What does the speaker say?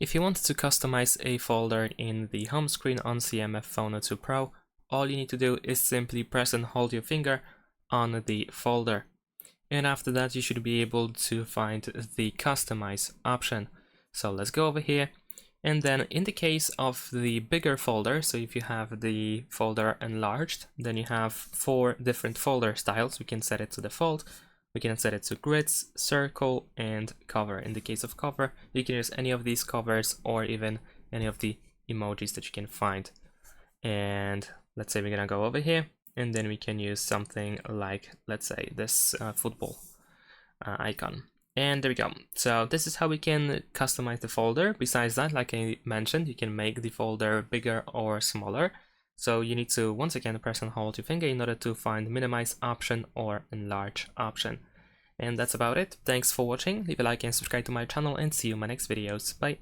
If you wanted to customize a folder in the home screen on CMF Phone 2 Pro, all you need to do is simply press and hold your finger on the folder. And after that, you should be able to find the customize option. So let's go over here. And then in the case of the bigger folder, so if you have the folder enlarged, then you have 4 different folder styles. We can set it to default. We can set it to grids, circle, and cover. In the case of cover, you can use any of these covers or even any of the emojis that you can find. And let's say we're gonna go over here, and then we can use something like, let's say, this football icon. And there we go. So this is how we can customize the folder. Besides that, like I mentioned, you can make the folder bigger or smaller. So you need to once again press and hold your finger in order to find minimize option or enlarge option. And that's about it. Thanks for watching. Leave a like and subscribe to my channel, and see you in my next videos. Bye.